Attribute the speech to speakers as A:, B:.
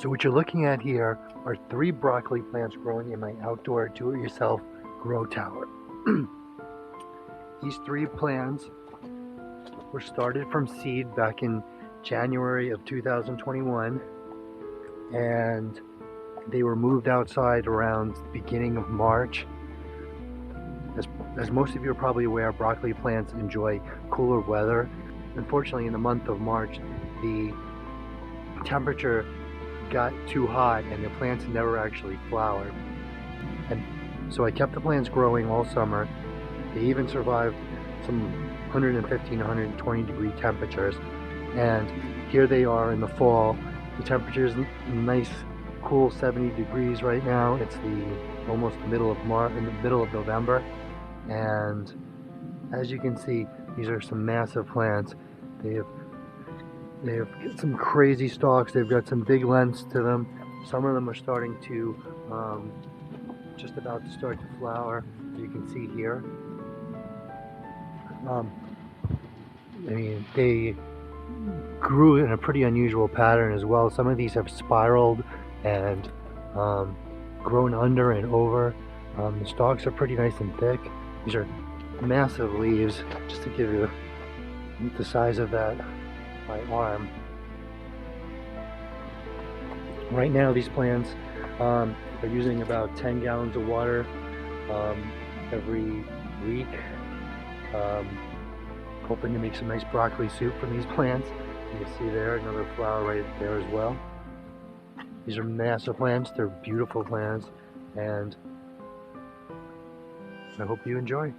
A: So what you're looking at here are 3 broccoli plants growing in my outdoor do-it-yourself grow tower. These 3 plants were started from seed back in January of 2021, and they were moved outside around the beginning of March. As most of you are probably aware, broccoli plants enjoy cooler weather. Unfortunately, in the month of March, the temperature got too hot and the plants never actually flowered. And so I kept the plants growing all summer. They even survived some 115, 120 degree temperatures. And here they are in the fall. The temperature is nice, cool 70 degrees right now. It's almost the middle of March, in the middle of November. And as you can see, these are some massive plants. They have some crazy stalks. They've got some big lengths to them. Some of them are starting to, just about to start to flower, as you can see here. I mean, they grew in a pretty unusual pattern as well. Some of these have spiraled and grown under and over. The stalks are pretty nice and thick. These are massive leaves, just to give you the size of that, my arm. Right now these plants are using about 10 gallons of water every week. Hoping to make some nice broccoli soup from these plants. You can see there another flower right there as well. These are massive plants. They're beautiful plants, and I hope you enjoy.